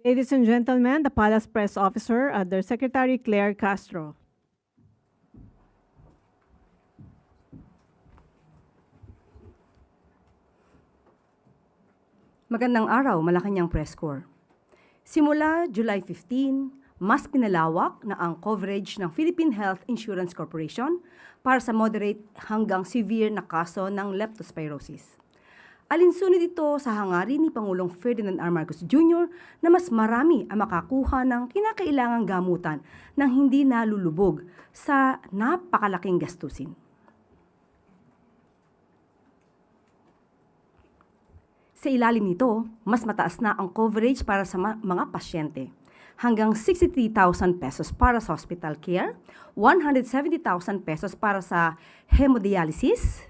Ladies and gentlemen, the Palace Press Officer, Under Secretary Claire Castro. Magandang araw, Malacanang Press Corps. Simula July 15, mas pinalawak na ang coverage ng Philippine Health Insurance Corporation para sa moderate hanggang severe na kaso ng leptospirosis. Alinsunod ito sa hangarin ni Pangulong Ferdinand R. Marcos Jr. na mas marami ang makakuha ng kinakailangang gamutan nang hindi nalulubog sa napakalaking gastusin. Sa ilalim nito, mas mataas na ang coverage para sa mga pasyente. Hanggang 63,000 pesos para sa hospital care, 170,000 pesos para sa hemodialysis,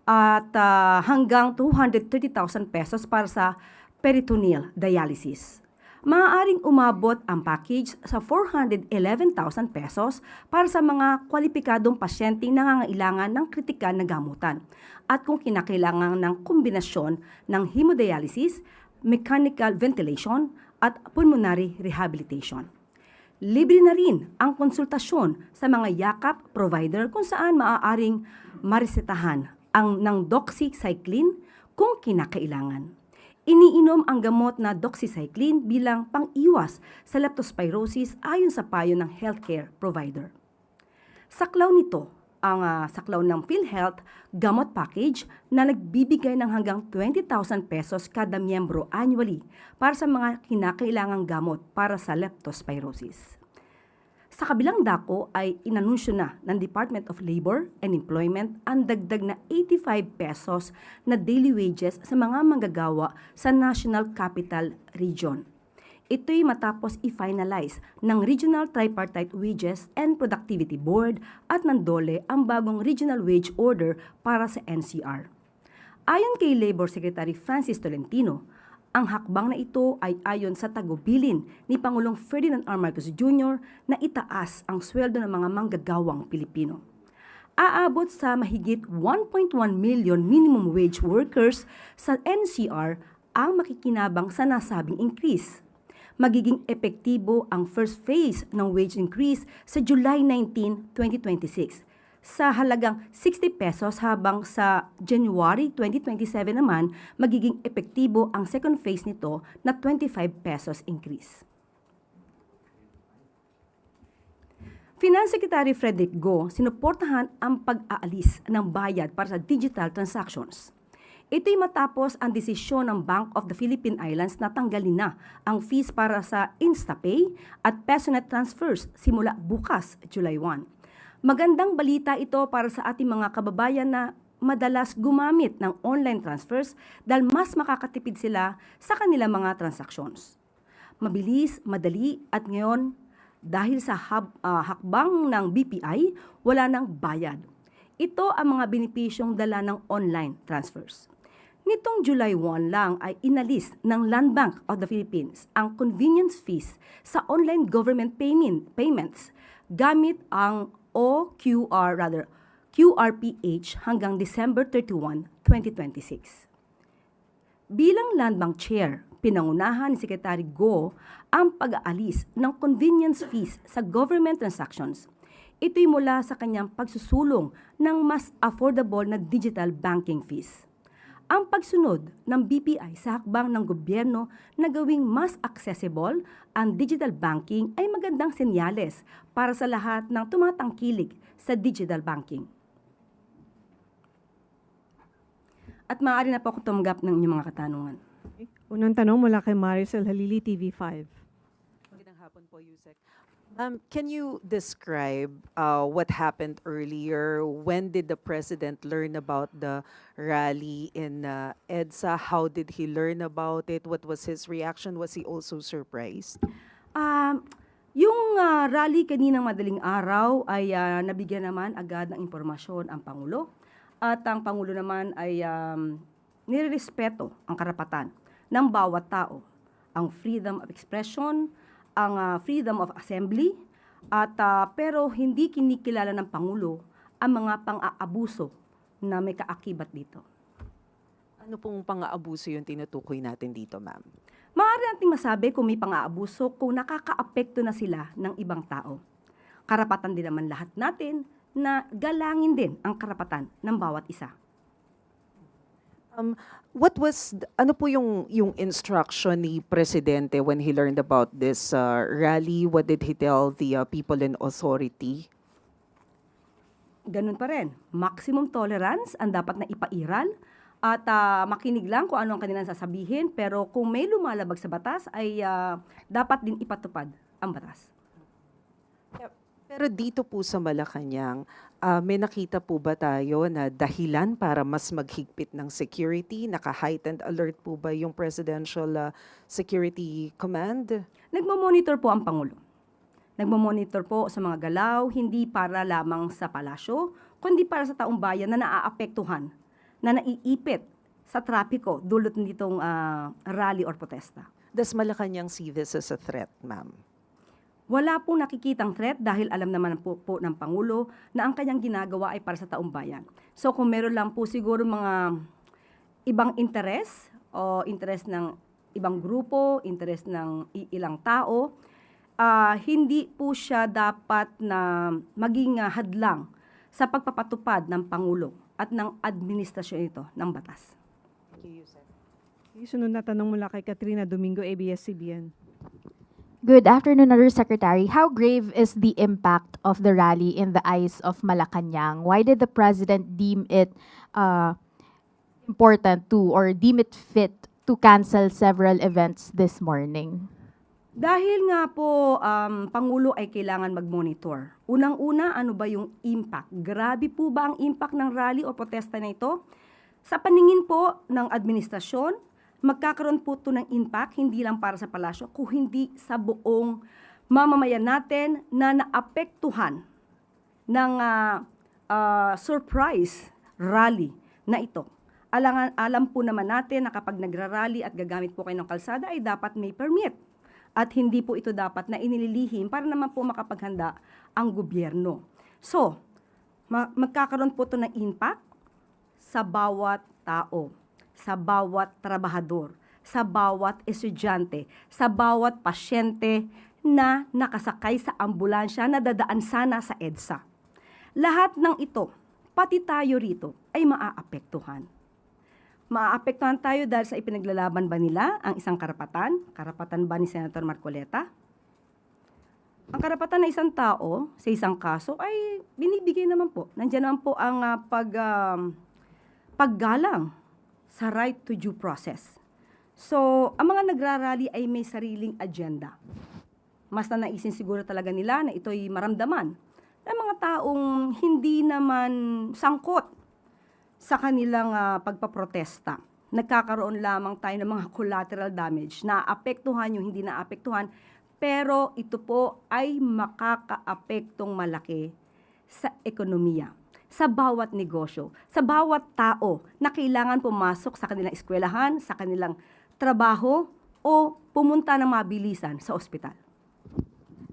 at hanggang 230,000 pesos para sa peritoneal dialysis. Maaaring umabot ang package sa 411,000 pesos para sa mga kwalipikadong pasyenteng nangangailangan ng kritikal na gamutan at kung kinakailangan ng kombinasyon ng hemodialysis, mechanical ventilation at pulmonary rehabilitation. Libre na rin ang konsultasyon sa mga yakap provider kung saan maaaring maresetahan ang ng doxycycline kung kinakailangan. Iniinom ang gamot na doxycycline bilang pang-iwas sa leptospirosis ayon sa payo ng healthcare provider. Saklaw nito ang saklaw ng PhilHealth gamot package na nagbibigay ng hanggang 20,000 pesos kada miyembro annually para sa mga kinakailangang gamot para sa leptospirosis. Sa kabilang dako ay inanunsyo na ng Department of Labor and Employment ang dagdag na 85 pesos na daily wages sa mga manggagawa sa National Capital Region. Ito'y matapos i-finalize ng Regional Tripartite Wages and Productivity Board at ng DOLE ang bagong Regional Wage Order para sa NCR. Ayon kay Labor Secretary Francis Tolentino, ang hakbang na ito ay ayon sa tagubilin ni Pangulong Ferdinand R. Marcos Jr. na itaas ang sweldo ng mga manggagawang Pilipino. Aabot sa mahigit 1.1 million minimum wage workers sa NCR ang makikinabang sa nasabing increase. Magiging epektibo ang first phase ng wage increase sa July 19, 2026 sa halagang 60 pesos habang sa January 2027 naman magiging epektibo ang second phase nito na 25 pesos increase. Finance Secretary Frederick Go sinuportahan ang pag-aalis ng bayad para sa digital transactions. Ito'y matapos ang desisyon ng Bank of the Philippine Islands na tanggalin na ang fees para sa InstaPay at PesoNet transfers simula bukas, July 1. Magandang balita ito para sa ating mga kababayan na madalas gumamit ng online transfers dahil mas makakatipid sila sa kanilang mga transactions. Mabilis, madali at ngayon dahil sa hakbang ng BPI, wala nang bayad. Ito ang mga benepisyong dala ng online transfers. Nitong July 1 lang ay inalis ng Land Bank of the Philippines ang convenience fees sa online government payments gamit ang QRPH hanggang December 31, 2026. Bilang Land Bank Chair, pinangunahan ni Secretary Go ang pag-aalis ng convenience fees sa government transactions. Ito'y mula sa kanyang pagsusulong ng mas affordable na digital banking fees. Ang pagsunod ng BPI sa hakbang ng gobyerno na gawing mas accessible ang digital banking ay magandang senyales para sa lahat ng tumatangkilik sa digital banking. At maaari na po ako tumanggap ng inyong mga katanungan. Unang tanong mula kay Maricel Halili, TV5. Magandang hapon po, Yusek. Can you describe what happened earlier? When did the president learn about the rally in EDSA? How did he learn about it? What was his reaction? Was he also surprised? Yung rally kaninang madaling araw ay nabigyan naman agad ng impormasyon ang Pangulo. At ang Pangulo naman ay nirerespeto ang karapatan ng bawat tao. Ang freedom of expression, ang freedom of assembly, at pero hindi kinikilala ng Pangulo ang mga pang-aabuso na may kaakibat dito. Ano pong pang-aabuso yung tinutukoy natin dito, ma'am? Maaari nating masabi kung may pang-aabuso kung nakakaapekto na sila ng ibang tao. Karapatan din naman lahat natin na galangin din ang karapatan ng bawat isa. Ano po yung instruction ni Presidente when he learned about this rally? What did he tell the people in authority? Ganun pa rin, maximum tolerance ang dapat na ipairal at makinig lang kung ano ang kanilang sasabihin, pero kung may lumalabag sa batas ay dapat din ipatupad ang batas. Pero dito po sa Malacanang, may nakita po ba tayo na dahilan para mas maghigpit ng security? Naka-heightened alert po ba yung Presidential Security Command? Nagmo-monitor po ang Pangulo. Nagmo-monitor po sa mga galaw, hindi para lamang sa palasyo, kundi para sa taong bayan na naaapektuhan, na naiipit sa trapiko dulot nitong rally or protesta. Does Malacanang see this as a threat, ma'am? Wala pong nakikitang threat dahil alam naman po ng Pangulo na ang kanyang ginagawa ay para sa taong bayan. So kung meron lang po siguro mga ibang interes o interes ng ibang grupo, interes ng ilang tao, hindi po siya dapat na maging hadlang sa pagpapatupad ng Pangulo at ng administrasyon ito ng batas. Yung sunod na tanong mula kay Katrina Domingo, ABS-CBN. Good afternoon, Undersecretary. How grave is the impact of the rally in the eyes of Malacanang? Why did the President deem it important to or deem it fit to cancel several events this morning? Dahil nga po, Pangulo ay kailangan mag-monitor. Unang-una, ano ba yung impact? Grabe po ba ang impact ng rally o protesta na ito? Sa paningin po ng administrasyon, magkakaroon po ito ng impact, hindi lang para sa palasyo, kung hindi sa buong mamamayan natin na naapektuhan ng surprise rally na ito. Alam po naman natin na kapag nagrarally at gagamit po kayo ng kalsada ay dapat may permit. At hindi po ito dapat na inililihim para naman po makapaghanda ang gobyerno. So, magkakaroon po ito ng impact sa bawat tao, sa bawat trabahador, sa bawat estudyante, sa bawat pasyente na nakasakay sa ambulansya na dadaan sana sa EDSA. Lahat ng ito, pati tayo rito, ay maaapektuhan. Maaapektuhan tayo dahil sa ipinaglalaban ba nila ang isang karapatan? Karapatan ba ni Senator Marcoleta? Ang karapatan ng isang tao sa isang kaso ay binibigay naman po. Nandiyan naman po ang paggalang sa right to due process. So, ang mga nagrarally ay may sariling agenda. Mas na naisin siguro talaga nila na ito'y maramdaman ng mga taong hindi naman sangkot sa kanilang pagpaprotesta. Nagkakaroon lamang tayo ng mga collateral damage na apektuhan yung hindi naapektuhan, pero ito po ay makakaapektong malaki sa ekonomiya, sa bawat negosyo, sa bawat tao na kailangan pumasok sa kanilang eskwelahan, sa kanilang trabaho, o pumunta ng mabilisan sa ospital.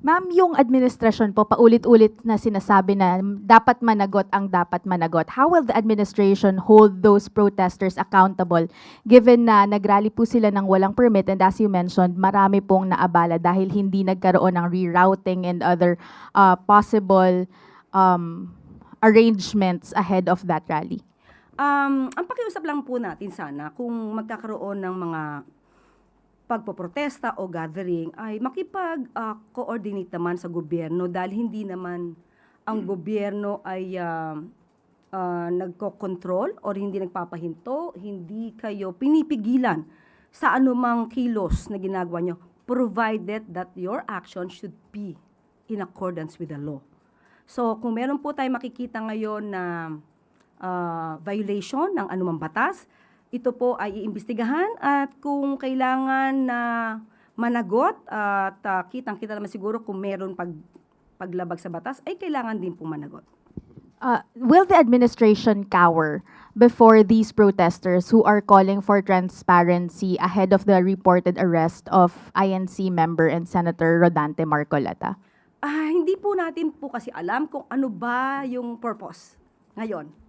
Ma'am, yung administrasyon po paulit-ulit na sinasabi na dapat managot ang dapat managot. How will the administration hold those protesters accountable given na nagrally po sila ng walang permit and as you mentioned, marami pong naabala dahil hindi nagkaroon ng rerouting and other possible arrangements ahead of that rally? Ang pakiusap lang po natin sana kung magkakaroon ng mga pagpoprotesta o gathering ay makipag-coordinate naman sa gobyerno dahil hindi naman ang gobyerno ay nagko-control o hindi nagpapahinto, hindi kayo pinipigilan sa anumang kilos na ginagawa nyo, provided that your action should be in accordance with the law. So kung meron po tayo makikita ngayon na violation ng anumang batas, ito po ay iimbestigahan at kung kailangan na managot at kitang-kita naman siguro kung meron paglabag sa batas, ay kailangan din po managot. Will the administration cower before these protesters who are calling for transparency ahead of the reported arrest of INC member and Senator Rodante Marcoleta? Hindi po natin po kasi alam kung ano ba yung purpose ngayon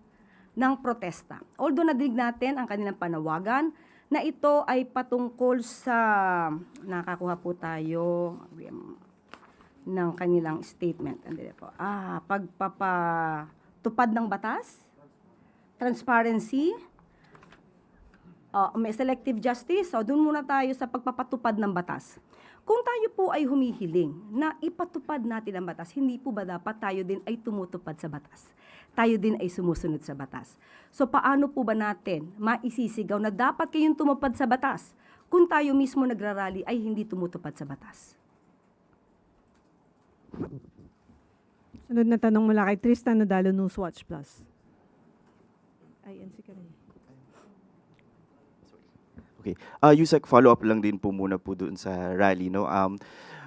ng protesta. Although nadinig natin ang kanilang panawagan na ito ay patungkol sa, nakakuha po tayo ng kanilang statement. Andito po. Pagpapatupad ng batas, transparency, may selective justice. So, dun muna tayo sa pagpapatupad ng batas. Kung tayo po ay humihiling na ipatupad natin ang batas, hindi po ba dapat tayo din ay tumutupad sa batas? Tayo din ay sumusunod sa batas. So, paano po ba natin maisisigaw na dapat kayong tumupad sa batas kung tayo mismo nagrarally ay hindi tumutupad sa batas? Sunod na tanong mula kay Tristan Nadalo, Newswatch Plus. INC ka rin. Okay. Yusek, follow-up lang din po muna po doon sa rally, no?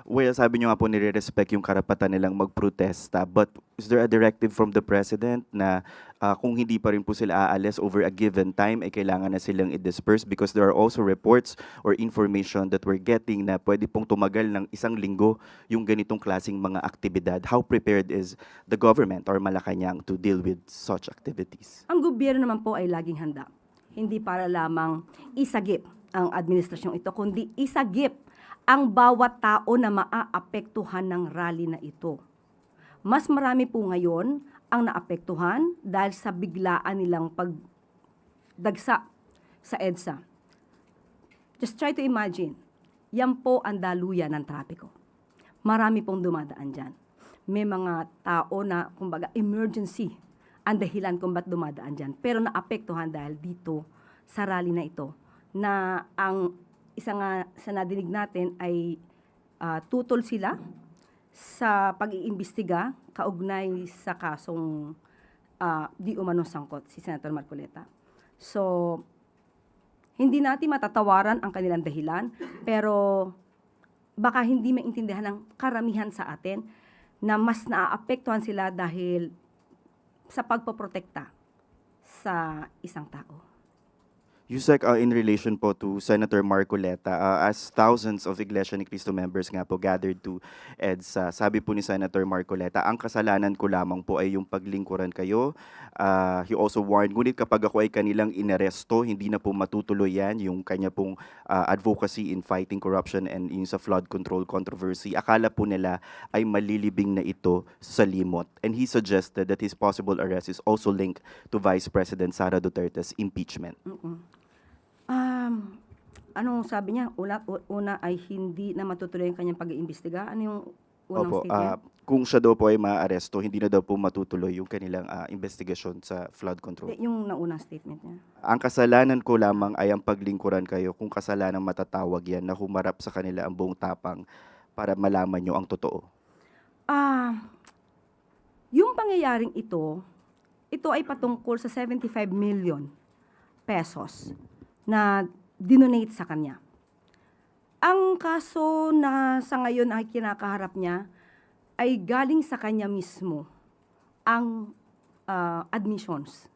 Well, sabi niyo nga po nire-respect yung karapatan nilang magprotesta, but is there a directive from the President na kung hindi pa rin po sila aalis over a given time, ay kailangan na silang i-disperse? Because there are also reports or information that we're getting na pwede pong tumagal ng 1 linggo yung ganitong klaseng mga aktibidad. How prepared is the government or Malacanang to deal with such activities? Ang gobyerno naman po ay laging handa. Hindi para lamang isagip ang administrasyong ito, kundi isagip ang bawat tao na maaapektuhan ng rally na ito. Mas marami po ngayon ang naapektuhan dahil sa biglaan nilang pagdagsa sa EDSA. Just try to imagine, yan po ang daluyan ng trapiko. Marami pong dumadaan dyan. May mga tao na, kumbaga, emergency ang dahilan kung ba't dumadaan dyan. Pero naapektuhan dahil dito sa rally na ito, na ang isa nga sa nadinig natin ay tutol sila sa pag-iimbestiga kaugnay sa kasong di umanong sangkot si Senator Marcoleta. So, hindi natin matatawaran ang kanilang dahilan, pero baka hindi maintindihan ng karamihan sa atin na mas naaapektuhan sila dahil sa pagpoprotekta sa isang tao. Yusek, in relation po to Senator Marcoleta, as thousands of Iglesia ni Cristo members nga po gathered to EDSA, sabi po ni Senator Marcoleta, ang kasalanan ko lamang po ay yung paglingkuran kayo. He also warned, ngunit kapag ako ay kanilang inaresto, hindi na po matutuloy yan, yung kanya pong advocacy in fighting corruption and yung sa flood control controversy. Akala po nila ay malilibing na ito sa limot. And he suggested that his possible arrest is also linked to Vice President Sara Duterte's impeachment. Anong sabi niya? Una ay hindi na matutuloy ang kanyang pag-iimbestiga. Ano yung unang Opo, statement? kung siya daw po ay maaresto, hindi na daw po matutuloy yung kanilang investigasyon sa flood control. Yung naunang statement niya. Ang kasalanan ko lamang ay ang paglingkuran kayo, kung kasalanan matatawag yan na humarap sa kanila ang buong tapang para malaman nyo ang totoo. Yung pangyayaring ito ay patungkol sa 75 million pesos na dinonate sa kanya. Ang kaso na sa ngayon ay kinakaharap niya ay galing sa kanya mismo ang admissions.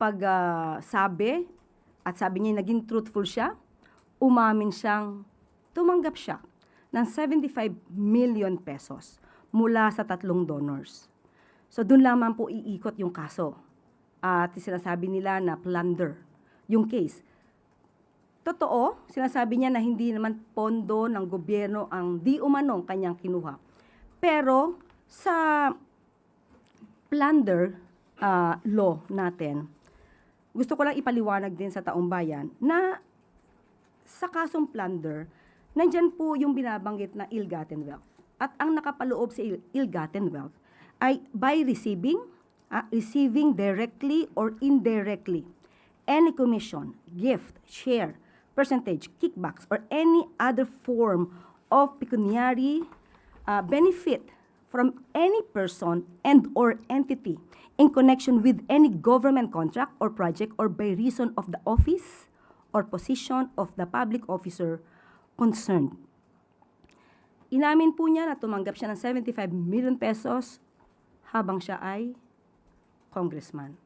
Pagsabi at sabi niya naging truthful siya, umamin siyang tumanggap siya ng 75 million pesos mula sa 3 donors. So doon lamang po iikot yung kaso. At sinasabi nila na plunder yung case. Totoo, sinasabi niya na hindi naman pondo ng gobyerno ang di umanong kanyang kinuha. Pero sa plunder law natin, gusto ko lang ipaliwanag din sa taong bayan na sa kasong plunder, nandyan po yung binabanggit na ill-gotten wealth. At ang nakapaloob sa ill-gotten wealth ay by receiving directly or indirectly any commission, gift, share, percentage, kickbacks, or any other form of pecuniary benefit from any person and or entity in connection with any government contract or project or by reason of the office or position of the public officer concerned. Inamin po niya na tumanggap siya ng 75 million pesos habang siya ay congressman.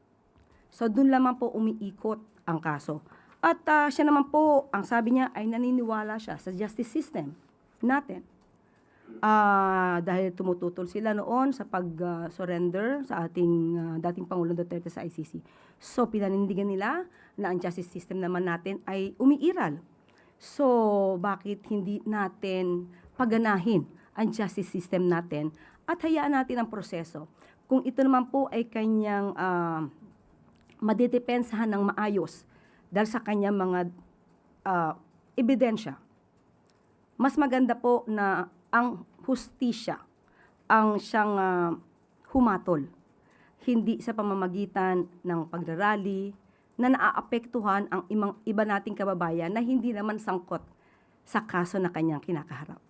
So, dun lamang po umiikot ang kaso. At siya naman po, ang sabi niya ay naniniwala siya sa justice system natin. Dahil tumututol sila noon sa pag-surrender sa ating dating Pangulong Duterte sa ICC. So, pinanindigan nila na ang justice system naman natin ay umiiral. So, bakit hindi natin paganahin ang justice system natin at hayaan natin ang proseso? Kung ito naman po ay kanyang madedepensahan ng maayos dahil sa kanyang mga ebidensya, mas maganda po na ang hustisya ang siyang humatol, hindi sa pamamagitan ng pagrarally na naaapektuhan ang iba nating kababayan na hindi naman sangkot sa kaso na kanyang kinakaharap.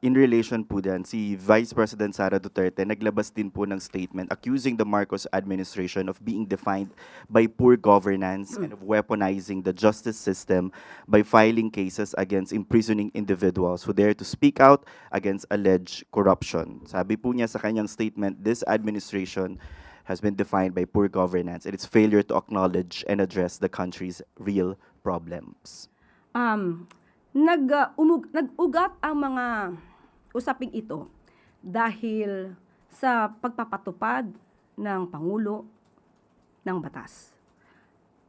In relation po dyan, si Vice President Sara Duterte naglabas din po ng statement accusing the Marcos administration of being defined by poor governance and of weaponizing the justice system by filing cases against imprisoning individuals who dare to speak out against alleged corruption. Sabi po niya sa kanyang statement, this administration has been defined by poor governance and its failure to acknowledge and address the country's real problems. Nag-ugat ang mga usaping ito dahil sa pagpapatupad ng Pangulo ng batas,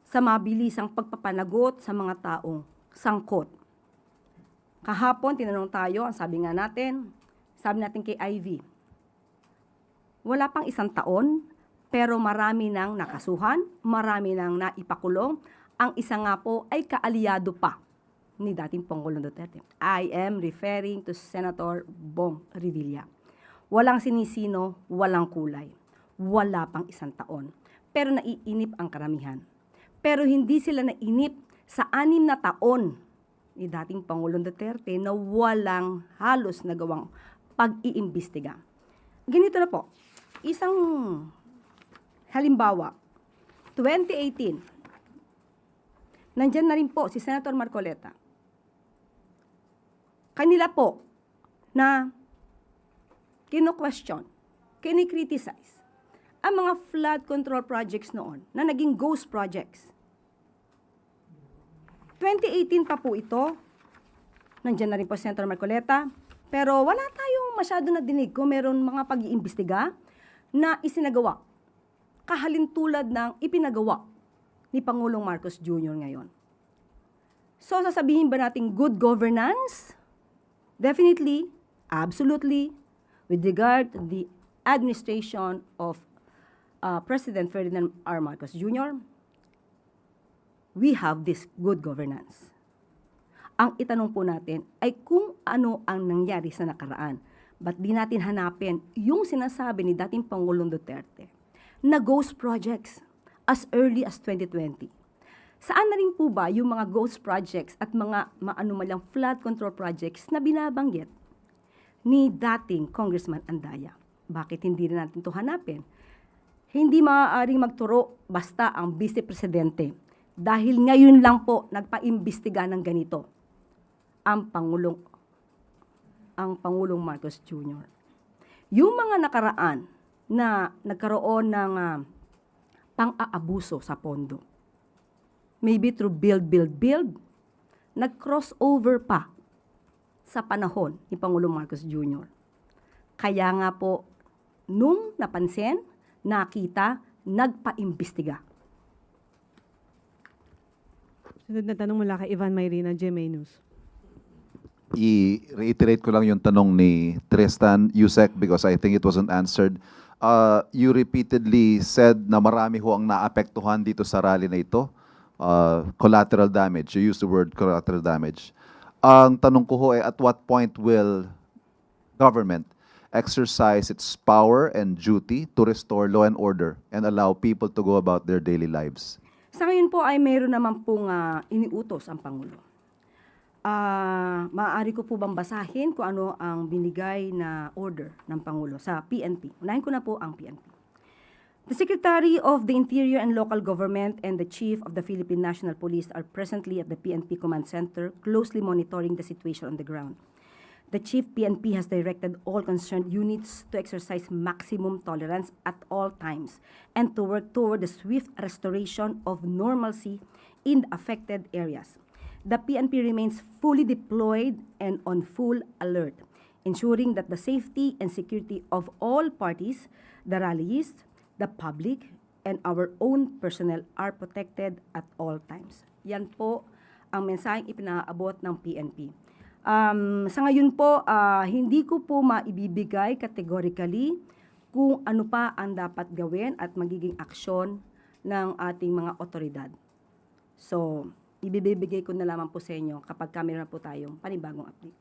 sa mabilisang pagpapanagot sa mga taong sangkot. Kahapon, tinanong tayo, ang sabi natin kay Ivy, wala pang 1 taon, pero marami nang nakasuhan, marami nang naipakulong, ang isa nga po ay kaalyado pa ni dating Pangulong Duterte. I am referring to Senator Bong Revilla. Walang sinisino, walang kulay. Wala pang 1 taon. Pero naiinip ang karamihan. Pero hindi sila nainip sa 6 na taon ni dating Pangulong Duterte na walang halos nagawang pag-iimbestiga. Ganito na po. Isang halimbawa, 2018, nandyan na rin po si Senator Marcoleta. Kanila po na kino-question, kini-criticize ang mga flood control projects noon na naging ghost projects. 2018 pa po ito, nandiyan na rin po si Senator Marcoleta, pero wala tayong masyado na dinig kung meron mga pag-iimbestiga na isinagawa, kahalintulad ng ipinagawa ni Pangulong Marcos Jr. ngayon. So, sasabihin ba natin good governance? Definitely, absolutely, with regard to the administration of President Ferdinand R. Marcos Jr., we have this good governance. Ang itanong po natin ay kung ano ang nangyari sa nakaraan. Ba't di natin hanapin yung sinasabi ni dating Pangulong Duterte na ghost projects as early as 2020? Saan na rin po ba yung mga ghost projects at mga maanumalyang flood control projects na binabanggit ni dating Congressman Andaya? Bakit hindi rin natin ito hanapin? Hindi maaaring magturo basta ang Vice Presidente dahil ngayon lang po nagpaimbestiga ng ganito ang Pangulong Marcos Jr. Yung mga nakaraan na nagkaroon ng pang-aabuso sa pondo, maybe through build, nag-crossover pa sa panahon ni Pangulong Marcos Jr. Kaya nga po, nung napansin, nakita, nagpa-imbestiga. Sunod na tanong mula kay Ivan Mayrina, GMA News. I-reiterate ko lang yung tanong ni Tristan Yusek because I think it wasn't answered. You repeatedly said na marami ho ang naapektuhan dito sa rally na ito. Collateral damage. You used the word collateral damage. Ang tanong ko ho ay at what point will government exercise its power and duty to restore law and order and allow people to go about their daily lives? Sa ngayon po ay mayroon naman pong iniutos ang Pangulo. Maaari ko po bang basahin kung ano ang binigay na order ng Pangulo sa PNP? Unahin ko na po ang PNP. The Secretary of the Interior and Local Government and the Chief of the Philippine National Police are presently at the PNP Command Center, closely monitoring the situation on the ground. The Chief PNP has directed all concerned units to exercise maximum tolerance at all times and to work toward the swift restoration of normalcy in the affected areas. the PNP remains fully deployed and on full alert, ensuring that the safety and security of all parties, the rallies, the public, and our own personnel are protected at all times. Yan po ang mensaheng ipinaabot ng PNP. Sa ngayon po, hindi ko po maibibigay categorically kung ano pa ang dapat gawin at magiging aksyon ng ating mga otoridad. So, ibibigay ko na lamang po sa inyo kapag meron po tayong panibagong update.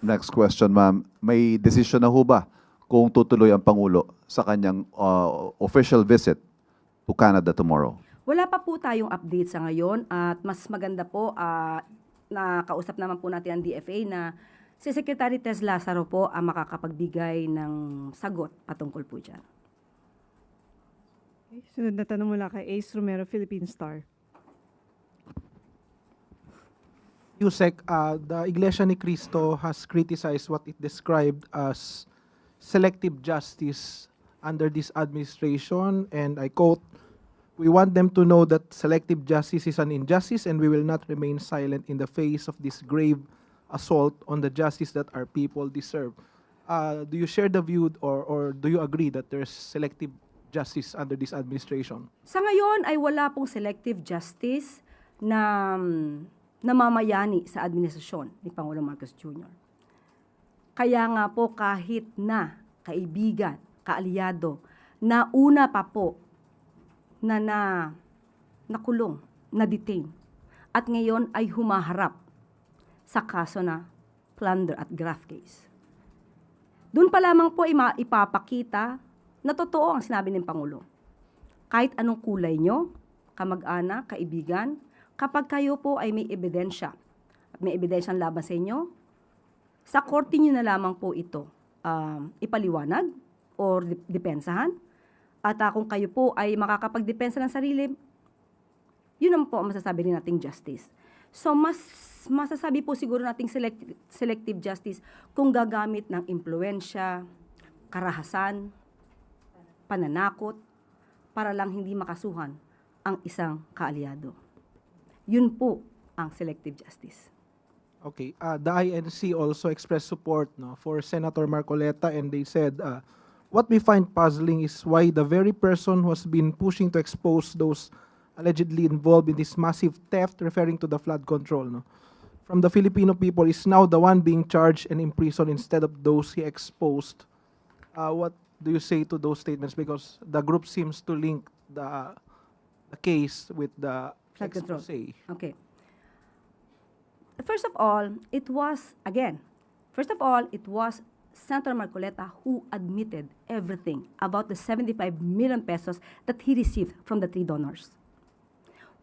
Next question, ma'am. May decision na ho ba kung tutuloy ang Pangulo sa kanyang official visit to Canada tomorrow? Wala pa po tayong update sa ngayon at mas maganda po nakausap naman po natin ang DFA na si Secretary Tess Lazaro po ang makakapagbigay ng sagot patungkol po dyan. Okay, sunod na tanong mula kay Ace Romero, Philippine Star. Yusek, the Iglesia ni Cristo has criticized what it described as selective justice under this administration, and I quote, "We want them to know that selective justice is an injustice and we will not remain silent in the face of this grave assault on the justice that our people deserve." Do you share the view or do you agree that there's selective justice under this administration? Sa ngayon ay wala pong selective justice na namamayani sa administrasyon ni Pangulong Marcos Jr. Kaya nga po kahit na kaibigan, kaalyado, na una pa po na nakulong, na-detain, at ngayon ay humaharap sa kaso na plunder at graft case. Doon pa lamang po ipapakita na totoo ang sinabi ng Pangulo. Kahit anong kulay nyo, kamag-anak, kaibigan, kapag kayo po ay may ebidensya at may ebidensyang laban sa inyo, sa korte nyo na lamang po ito ipaliwanag o depensahan. At kung kayo po ay makakapagdepensa ng sarili, yun naman po ang masasabi rin nating justice. So mas masasabi po siguro nating selective justice kung gagamit ng impluensya, karahasan, pananakot, para lang hindi makasuhan ang isang kaalyado. Yun po ang selective justice. Okay, the INC also expressed support for Senator Marcoleta, and they said, what we find puzzling is why the very person who has been pushing to expose those allegedly involved in this massive theft, referring to the flood control, from the Filipino people, is now the one being charged and imprisoned instead of those he exposed. What do you say to those statements? Because the group seems to link the case with the Flood control. expose. Okay. First of all, it was Senator Marcoleta who admitted everything about the 75 million pesos that he received from the 3 donors.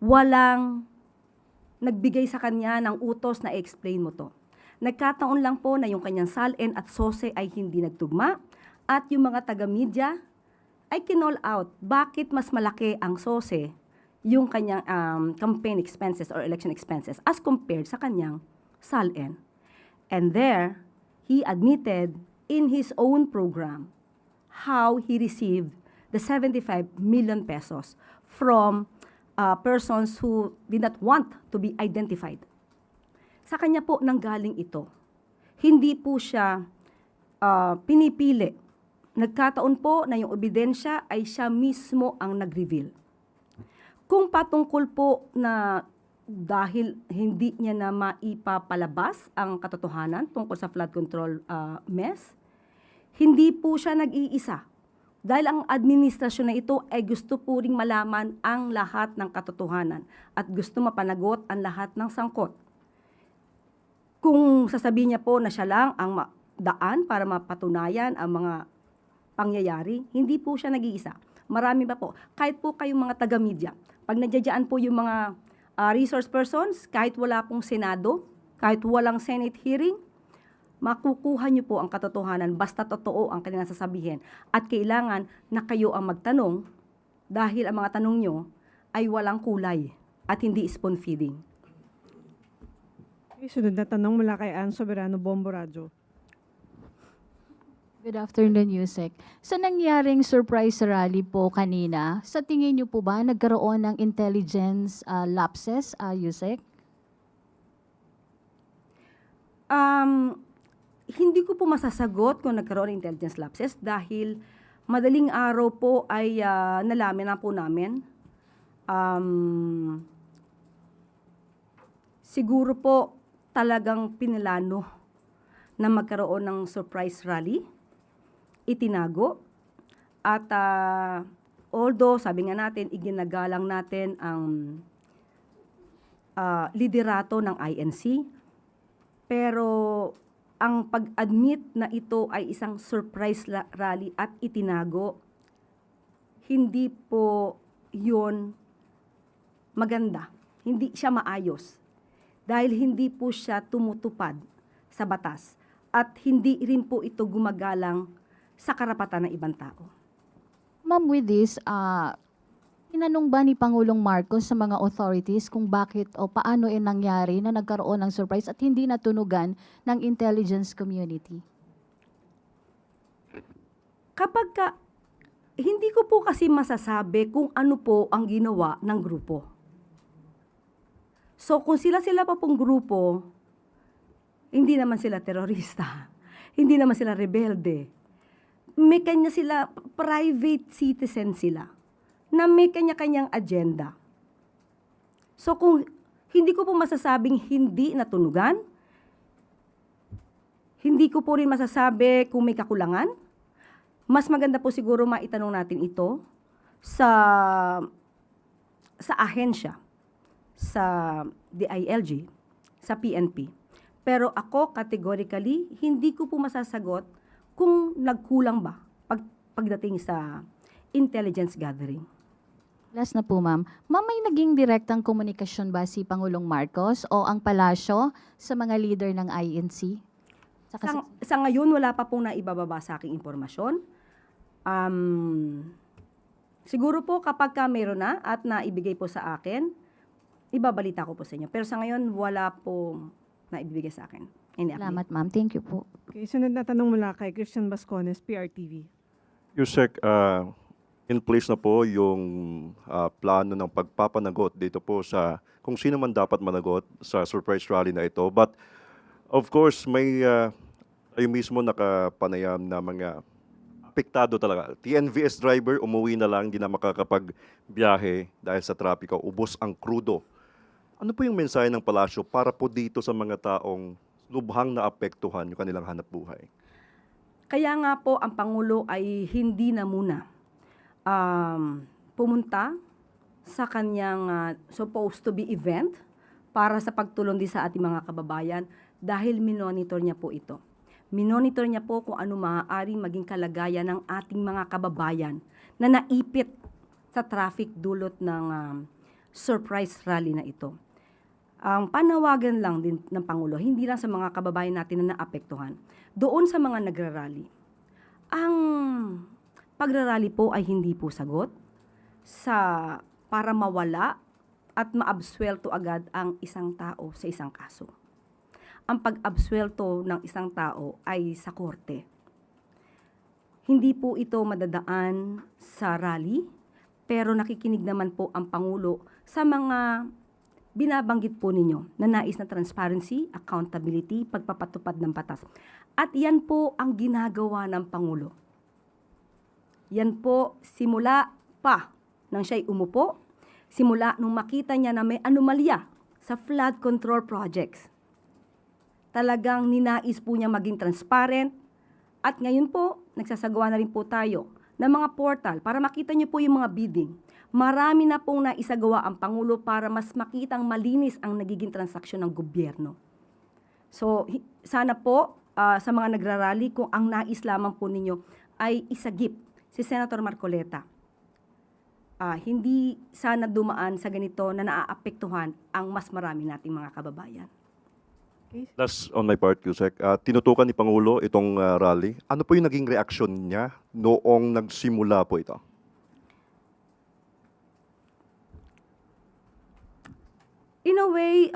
Walang nagbigay sa kanya ng utos na i-explain mo to. Nagkataon lang po na yung kanyang SALN at SOSE ay hindi nagtugma at yung mga taga-media ay kinall out bakit mas malaki ang SOSE yung kanyang campaign expenses or election expenses as compared sa kanyang SALN. And there, he admitted in his own program how he received the 75 million pesos from persons who did not want to be identified. Sa kanya po nanggaling ito. Hindi po siya pinipili. Nagkataon po na yung ebidensya ay siya mismo ang nag-reveal. Kung patungkol po na dahil hindi niya na maipapalabas ang katotohanan tungkol sa flood control mess, hindi po siya nag-iisa. Dahil ang administrasyon na ito ay gusto po ring malaman ang lahat ng katotohanan at gusto mapanagot ang lahat ng sangkot. Kung sasabihin niya po na siya lang ang daan para mapatunayan ang mga pangyayari, hindi po siya nag-iisa. Marami pa po. Kahit po kayong mga taga-media, pag nadyadyaan po yung mga resource persons, kahit wala pong Senado, kahit walang Senate hearing, makukuha niyo po ang katotohanan basta totoo ang kanilang sasabihin. At kailangan na kayo ang magtanong dahil ang mga tanong nyo ay walang kulay at hindi spoon-feeding. Okay, sunod na tanong mula kay Ann Soberano, Bombo Radio. Good afternoon, Yusek. Sa nangyaring surprise rally po kanina, sa tingin niyo po ba nagkaroon ng intelligence lapses, Yusek? Hindi ko po masasagot kung nagkaroon ng intelligence lapses dahil madaling araw po ay nalaman na po namin. Siguro po talagang pinilano na magkaroon ng surprise rally, itinago, at although sabi nga natin, iginagalang natin ang liderato ng INC, pero ang pag-admit na ito ay isang surprise rally at itinago, hindi po yun maganda. Hindi siya maayos. Dahil hindi po siya tumutupad sa batas. At hindi rin po ito gumagalang sa karapatan ng ibang tao. Ma'am, with this, tinanong ba ni Pangulong Marcos sa mga authorities kung bakit o paano nangyari na nagkaroon ng surprise at hindi natunugan ng intelligence community? Hindi ko po kasi masasabi kung ano po ang ginawa ng grupo. So kung sila pa pong grupo, hindi naman sila terorista, hindi naman sila rebelde. May kanya sila, private citizen sila, na may kanya-kanyang agenda. So kung hindi ko po masasabing hindi natunugan, hindi ko po rin masasabi kung may kakulangan, mas maganda po siguro maitanong natin ito sa ahensya, sa DILG, sa PNP. Pero ako categorically, hindi ko po masasagot kung nagkulang ba pagdating sa intelligence gathering. Last na po, ma'am. Ma'am, may naging direktang komunikasyon ba si Pangulong Marcos o ang palasyo sa mga leader ng INC? Sa ngayon, wala pa pong naibababa sa aking impormasyon. Siguro po kapag mayroon na at naibigay po sa akin, ibabalita ko po sa inyo. Pero sa ngayon, wala pong naibigay sa akin. Salamat, ma'am. Thank you po. Okay, sunod na tanong mula kay Christian Bascones, PRTV. Yusek, in place na po yung plano ng pagpapanagot dito po sa kung sino man dapat managot sa surprise rally na ito. But of course, may kayo mismo nakapanayam na mga apektado talaga. TNVS driver, umuwi na lang, hindi na makakapagbiyahe dahil sa trapiko, ubos ang krudo. Ano po yung mensahe ng palasyo para po dito sa mga taong lubhang naapektuhan yung kanilang hanap buhay? Kaya nga po ang Pangulo ay hindi na muna pumunta sa kanyang supposed to be event para sa pagtulong din sa ating mga kababayan dahil minonitor niya po ito. Minonitor niya po kung ano maaaring maging kalagayan ng ating mga kababayan na naipit sa traffic dulot ng surprise rally na ito. Ang panawagan lang din ng Pangulo, hindi lang sa mga kababayan natin na naapektuhan, doon sa mga nagrarally. Ang pagrarally po ay hindi po sagot para mawala at maabsuelto agad ang isang tao sa isang kaso. Ang pag-absuelto ng isang tao ay sa korte. Hindi po ito madadaan sa rally, pero nakikinig naman po ang Pangulo sa mga binabanggit po ninyo na nais na transparency, accountability, pagpapatupad ng batas. At yan po ang ginagawa ng Pangulo. Yan po simula pa nang siya'y umupo, simula nung makita niya na may anomalya sa flood control projects. Talagang ninais po niya maging transparent at ngayon po nagsasagawa na rin po tayo ng mga portal para makita niyo po yung mga bidding. Marami na pong naisagawa ang Pangulo para mas makitang malinis ang nagiging transaksyon ng gobyerno. So, sana po sa mga nagrarally kung ang nais lamang po ninyo ay isagip si Senator Marcoleta. Hindi sana dumaan sa ganito na naaapektuhan ang mas marami nating mga kababayan. Last on my part, Yusek, tinutukan ni Pangulo itong rally. Ano po yung naging reaksyon niya noong nagsimula po ito? In a way,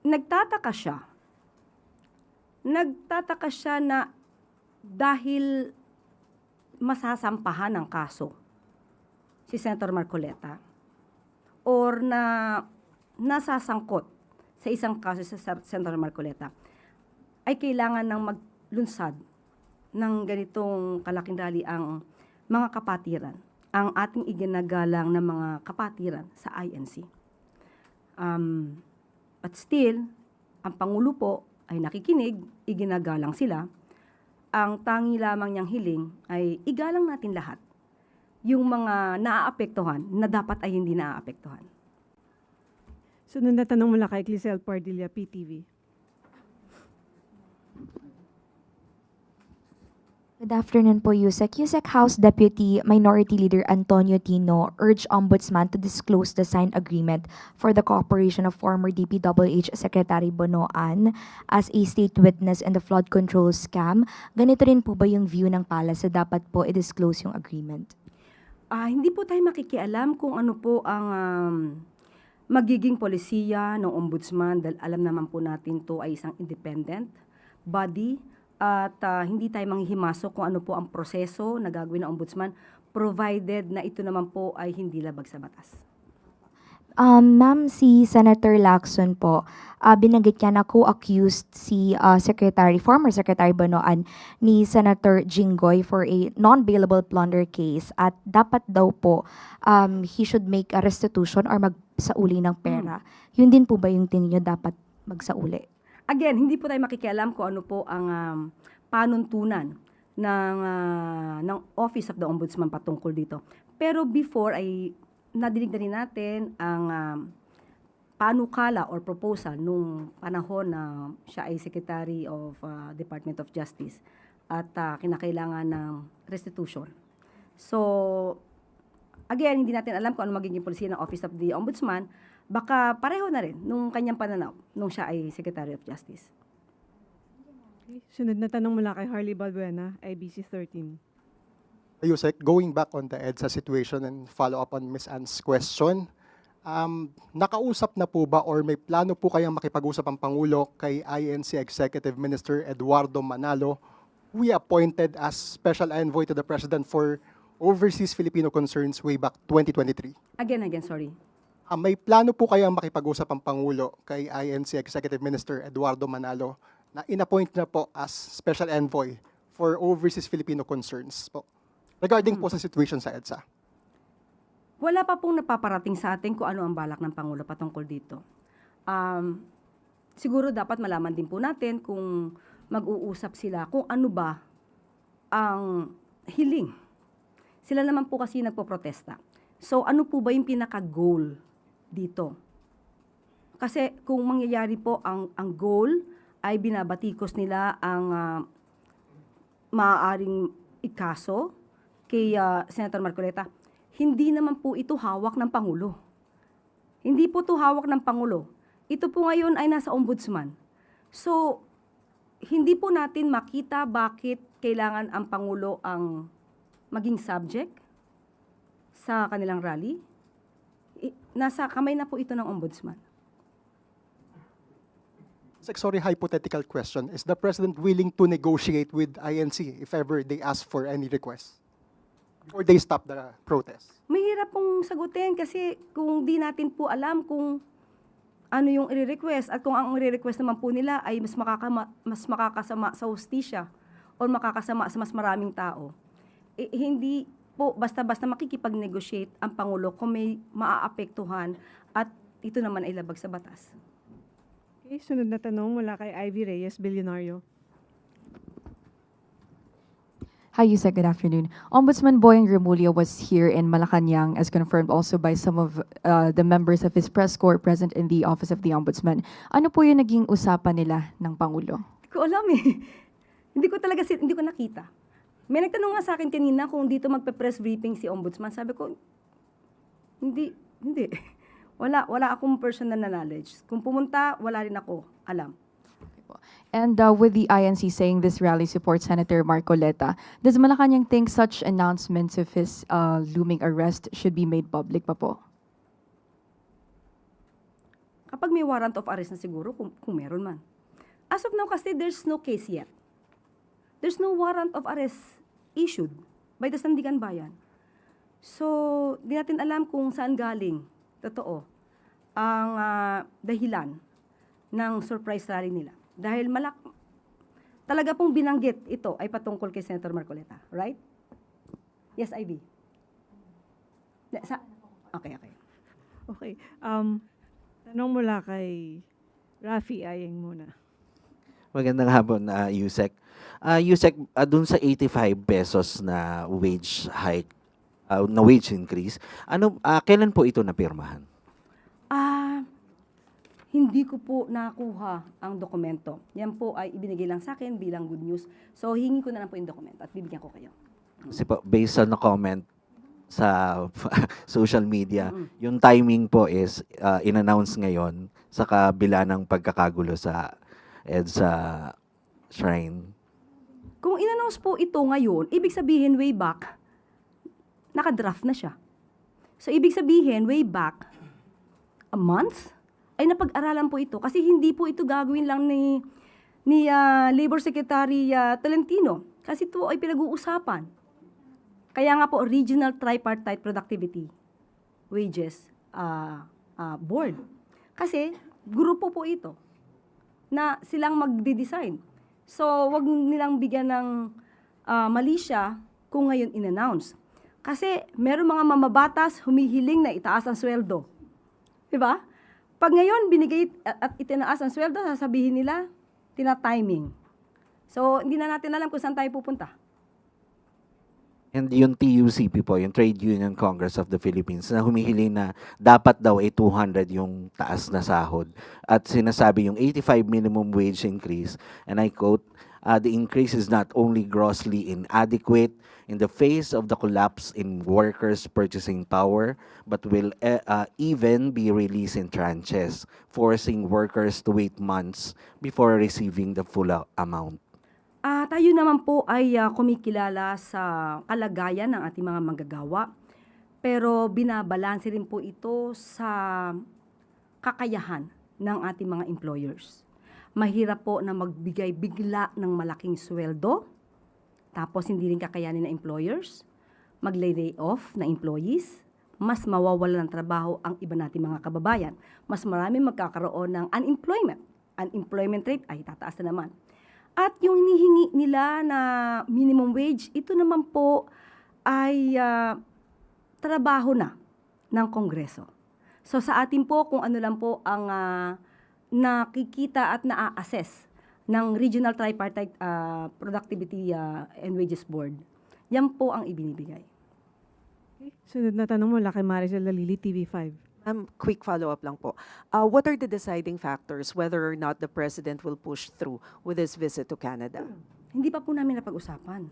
nagtataka siya. Nagtataka siya na dahil masasampahan ng kaso si Senator Marcoleta or na nasasangkot sa isang kaso sa Senator Marcoleta, ay kailangan ng maglunsad ng ganitong kalaking rally ang mga kapatiran, ang ating iginagalang na mga kapatiran sa INC. But still, ang Pangulo po ay nakikinig, iginagalang sila. Ang tangi lamang niyang hiling ay igalang natin lahat yung mga naaapektuhan na dapat ay hindi naaapektuhan. Sunod na tanong mula kay Clisel Pardilla, PTV. Good afternoon po, Yusek. Yusek, House Deputy Minority Leader Antonio Tino urged Ombudsman to disclose the signed agreement for the cooperation of former DPWH Secretary Bonoan as a state witness in the flood control scam. Ganito rin po ba yung view ng palace na dapat po i-disclose yung agreement? Hindi po tayo makikialam kung ano po ang magiging polisiya ng ombudsman dahil alam naman po natin to ay isang independent body at hindi tayo manghihimasok kung ano po ang proseso na gagawin ng ombudsman provided na ito naman po ay hindi labag sa batas. Ma'am, si Senator Lacson po, binanggit niya na co-accused si former Secretary Bonoan ni Senator Jinggoy for a non-bailable plunder case at dapat daw po he should make a restitution or magsauli ng pera. Yun din po ba yung tingin niyo dapat magsauli? Again, hindi po tayo makikialam kung ano po ang panuntunan ng Office of the Ombudsman patungkol dito. Pero before ay nadinig na rin natin ang panukala or proposal nung panahon na siya ay Secretary of Department of Justice at kinakailangan ng restitution. So, again, hindi natin alam kung ano magiging policy ng Office of the Ombudsman. Baka pareho na rin nung kanyang pananaw nung siya ay Secretary of Justice. Okay. Sunod na tanong mula kay Harley Balbuena, IBC 13. Yusek, going back on the EDSA situation and follow up on Ms. Ann's question, nakausap na po ba or may plano po kayang makipag-usap ang Pangulo kay INC Executive Minister Eduardo Manalo, who we appointed as Special Envoy to the President for Overseas Filipino Concerns way back 2023? Again, sorry. May plano po kayang makipag-usap ang Pangulo kay INC Executive Minister Eduardo Manalo na inappoint na po as Special Envoy for Overseas Filipino Concerns po regarding po sa situation sa EDSA? Wala pa pong napaparating sa atin kung ano ang balak ng Pangulo patungkol dito. Siguro dapat malaman din po natin kung mag-uusap sila kung ano ba ang hiling. Sila naman po kasi nagpo-protesta. So ano po ba yung pinaka-goal dito? Kasi kung mangyayari po ang goal ay binabatikos nila ang maaaring ikaso kay Senator Marcoleta, hindi naman po ito hawak ng Pangulo. Hindi po ito hawak ng Pangulo. Ito po ngayon ay nasa Ombudsman. So, hindi po natin makita bakit kailangan ang Pangulo ang maging subject sa kanilang rally. Nasa kamay na po ito ng Ombudsman. Sorry, hypothetical question. Is the President willing to negotiate with INC if ever they ask for any request? Or they stop the protest? Mahirap pong sagutin kasi kung di natin po alam kung ano yung i-request at kung ang i-request naman po nila ay mas makakasama sa hustisya o makakasama sa mas maraming tao. Hindi po basta-basta makikipag-negotiate ang Pangulo kung may maaapektuhan at ito naman ay labag sa batas. Okay, sunod na tanong mula kay Ivy Reyes, Bilyonaryo. Hi, Yusek. Good afternoon. Ombudsman Boyeng Remulla was here in Malacanang, as confirmed also by some of the members of his press corps present in the Office of the Ombudsman. Ano po yung naging usapan nila ng Pangulo? Hindi ko alam eh. hindi ko nakita. May nagtanong nga sa akin kanina kung dito magpe-press briefing si Ombudsman. Sabi ko, hindi. Wala akong personal na knowledge. Kung pumunta, wala rin ako alam. And with the INC saying this rally supports Senator Marcoleta, does Malacanang think such announcements of his looming arrest should be made public pa po? Kapag may warrant of arrest na siguro, kung meron man. As of now kasi, there's no case yet. There's no warrant of arrest issued by the Sandigan Bayan. So, di natin alam kung saan galing, totoo, ang dahilan ng surprise rally nila. Dahil talaga pong binanggit ito ay patungkol kay Senator Marcoleta. Right? Yes, Ivy. Okay. Okay. Tanong mula kay Rafi Ayeng muna. Magandang hapon, Yusek. Yusek, dun sa 85 pesos na wage hike, na wage increase, kailan po ito napirmahan? Hindi ko po nakuha ang dokumento. Yan po ay ibinigay lang sa akin bilang good news. So, hingi ko na lang po yung dokumento at bibigyan ko kayo. Kasi po, based on the comment sa social media, yung timing po is in-announce ngayon sa kabila ng pagkakagulo sa EDSA Shrine. Kung in-announce po ito ngayon, ibig sabihin way back, nakadraft na siya. So, ibig sabihin way back a month, ay napag-aralan po ito. Kasi hindi po ito gagawin lang ni Labor Secretary Tolentino. Kasi ito ay pinag-uusapan. Kaya nga po, Regional Tripartite Productivity Wages Board. Kasi, grupo po ito na silang magde-design. So, wag nilang bigyan ng mali siya kung ngayon in-announce. Kasi, meron mga mamabatas humihiling na itaas ang sweldo. Diba? Pag ngayon binigay at itinaas ang sweldo, sasabihin nila, tina-timing. So, hindi na natin alam kung saan tayo pupunta. And yung TUCP po, yung Trade Union Congress of the Philippines, na humihiling na dapat daw ay 200 yung taas na sahod. At sinasabi yung 85 minimum wage increase, and I quote, the increase is not only grossly inadequate in the face of the collapse in workers' purchasing power, but will even be released in tranches, forcing workers to wait months before receiving the full amount. Tayo naman po ay kumikilala sa kalagayan ng ating mga manggagawa, pero binabalanse rin po ito sa kakayahan ng ating mga employers. Mahirap po na magbigay bigla ng malaking sweldo, tapos hindi rin kakayanin ng employers, mag-lay off na employees, mas mawawala ng trabaho ang iba nating mga kababayan. Mas marami magkakaroon ng unemployment. Unemployment rate ay tataas na naman. At yung hinihingi nila na minimum wage, ito naman po ay trabaho na ng Kongreso. So sa atin po, kung ano lang po ang nakikita at na-assess ng Regional Tripartite Productivity and Wages Board, yan po ang ibinibigay. Okay. Sunod na tanong mula kay Maricel Lalili, TV5. Quick follow-up lang po. What are the deciding factors whether or not the President will push through with his visit to Canada? Hindi pa po namin napag-usapan.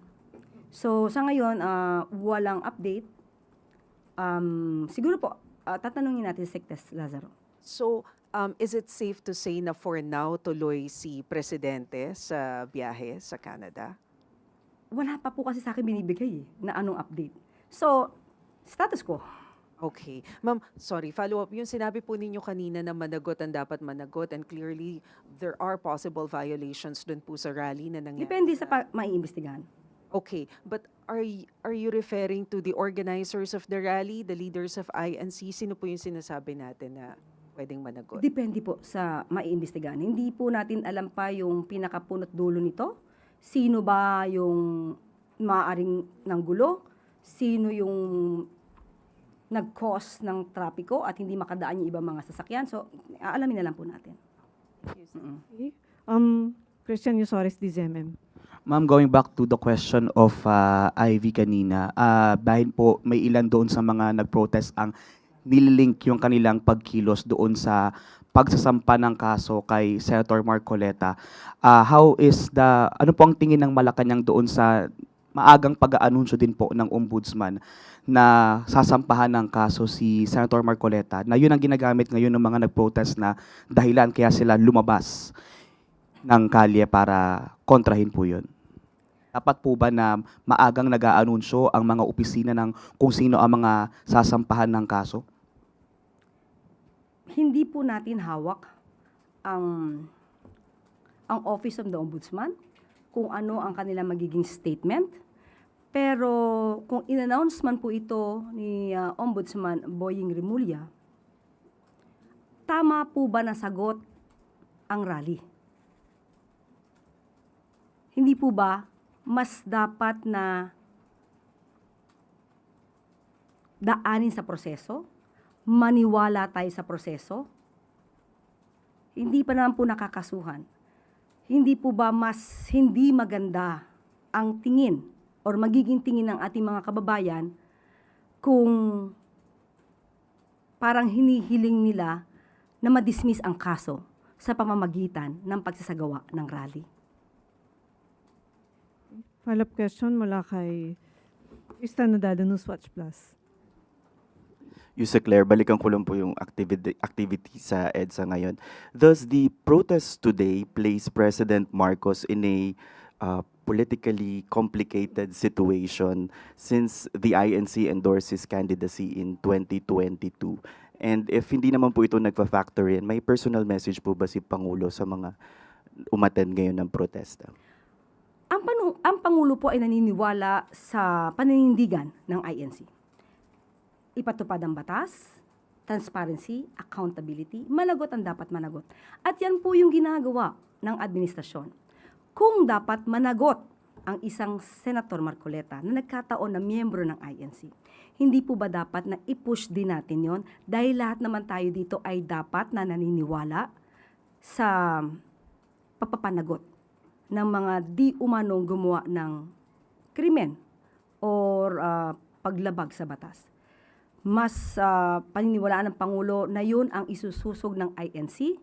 So sa ngayon, walang update. Siguro po, tatanungin natin si Sectes Lazaro. So, is it safe to say na for now tuloy si Presidente sa biyahe sa Canada? Wala pa po kasi sa akin binibigay na anong update. So, status quo. Okay. Ma'am, sorry, follow-up. Yung sinabi po ninyo kanina na managot ang dapat managot and clearly there are possible violations dun po sa rally na nangyari. Depende sa maiimbestigahan. Okay, but are you referring to the organizers of the rally, the leaders of INC? Sino po yung sinasabi natin na pwedeng managot? Depende po sa maiimbestigahan. Hindi po natin alam pa yung pinakapunot dulo nito. Sino ba yung maaaring ng gulo? Sino yung nag-cause ng trapiko at hindi makadaan yung ibang mga sasakyan. So, aalamin na lang po natin. Okay. Christian Yusores, DZMM. Ma'am, going back to the question of Ivy kanina, dahil po may ilan doon sa mga nag-protest ang nililink yung kanilang pagkilos doon sa pagsasampa ng kaso kay Senator Marcoleta. Ano po ang tingin ng Malacanang doon sa maagang pag-aanunsyo din po ng Ombudsman na sasampahan ng kaso si Senator Marcoleta, na yun ang ginagamit ngayon ng mga nag-protest na dahilan kaya sila lumabas ng kalye para kontrahin po yun? Dapat po ba na maagang nag-aanunsyo ang mga opisina ng kung sino ang mga sasampahan ng kaso? Hindi po natin hawak ang Office of the Ombudsman, kung ano ang kanilang magiging statement. Pero kung in-announce man po ito ni Ombudsman Boying Rimulya, tama po ba na sagot ang rally? Hindi po ba mas dapat na daanin sa proseso? Maniwala tayo sa proseso? Hindi pa naman po nakakasuhan. Hindi po ba mas hindi maganda ang tingin or magiging tingin ng ating mga kababayan kung parang hinihiling nila na madismiss ang kaso sa pamamagitan ng pagsasagawa ng rally? Follow-up question mula kay Trista Nadalo, Newswatch Plus. Yusek Claire, balikan ko lang po yung activity sa EDSA ngayon. Does the protest today place President Marcos in a politically complicated situation since the INC endorsed his candidacy in 2022? And if hindi naman po ito nagpa-factor in, may personal message po ba si Pangulo sa mga umattend ngayon ng protesta? Ang Pangulo po ay naniniwala sa paninindigan ng INC. Ipatupad ang batas, transparency, accountability, managot ang dapat managot. At yan po yung ginagawa ng administrasyon. Kung dapat managot ang isang Senator Marcoleta na nagkataon na miyembro ng INC, hindi po ba dapat na i-push din natin yon dahil lahat naman tayo dito ay dapat na naniniwala sa pagpapanagot ng mga di umanong gumawa ng krimen or paglabag sa batas. Mas paniniwalaan ng Pangulo na yun ang isususog ng INC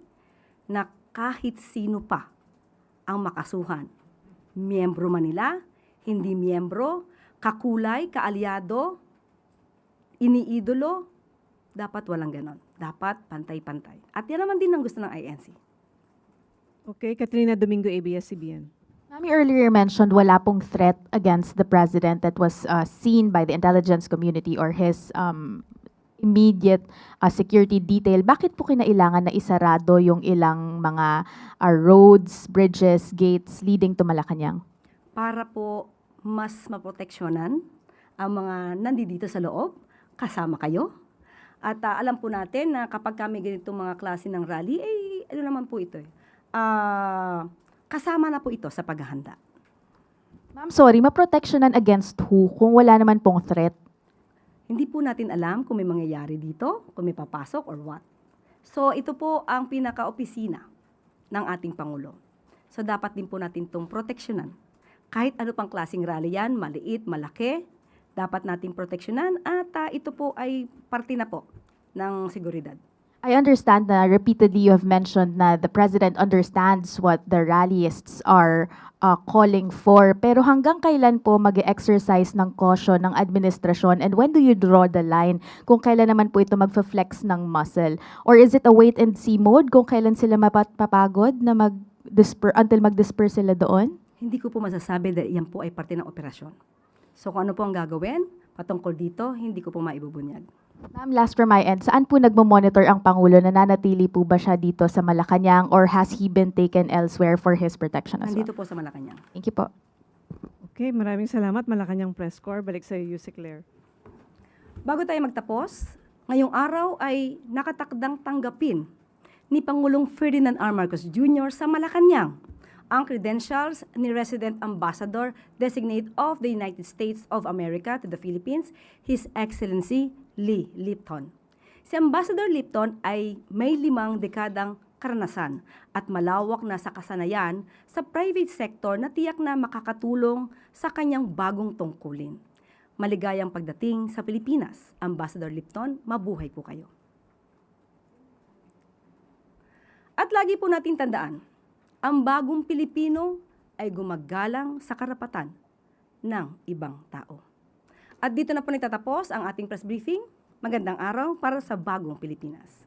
na kahit sino pa ang makasuhan. Miyembro man nila, hindi miyembro, kakulay, kaalyado, iniidolo, dapat walang ganon. Dapat pantay-pantay. At yan naman din ang gusto ng INC. Okay, Katrina Domingo, ABS-CBN. Ma'am, you earlier mentioned wala pong threat against the president that was seen by the intelligence community or his immediate security detail. Bakit po kinailangan na isarado yung ilang mga roads, bridges, gates leading to Malacanang? Para po mas maproteksyonan ang mga nandito sa loob, kasama kayo. At alam po natin na kapag kami ganitong mga klase ng rally, ano naman po ito kasama na po ito sa paghahanda. Ma'am, sorry, maproteksyonan against who kung wala naman pong threat? Hindi po natin alam kung may mangyayari dito, kung may papasok or what. So ito po ang pinaka-opisina ng ating Pangulo. So dapat din po natin itong proteksyonan. Kahit ano pang klaseng rally yan, maliit, malaki, dapat nating proteksyonan at ito po ay parte na po ng seguridad. I understand na repeatedly you have mentioned na the president understands what the rallyists are calling for. Pero hanggang kailan po mag-exercise ng caution ng administrasyon and when do you draw the line kung kailan naman po ito magfa-flex ng muscle? Or is it a wait-and-see mode kung kailan sila mapapagod na until mag-disperse sila doon? Hindi ko po masasabi dahil yan po ay parte ng operasyon. So kung ano po ang gagawin patungkol dito, hindi ko po maibubunyag. Ma'am, last from my end, saan po nagmo-monitor ang Pangulo? Nananatili po ba siya dito sa Malacanang or has he been taken elsewhere for his protection as well? Nandito po sa Malacanang. Thank you po. Okay, maraming salamat. Malacanang Press Corps. Balik sa iyo, Yusek Claire. Bago tayo magtapos, ngayong araw ay nakatakdang tanggapin ni Pangulong Ferdinand R. Marcos Jr. sa Malacanang ang credentials ni Resident Ambassador Designate of the United States of America to the Philippines, His Excellency Lee Lipton. Si Ambassador Lipton ay may 5 dekadang karanasan at malawak na sa kasanayan sa private sector na tiyak na makakatulong sa kanyang bagong tungkulin. Maligayang pagdating sa Pilipinas, Ambassador Lipton, mabuhay po kayo. At lagi po natin tandaan, ang bagong Pilipino ay gumagalang sa karapatan ng ibang tao. At dito na po nagtatapos ang ating press briefing. Magandang araw para sa bagong Pilipinas.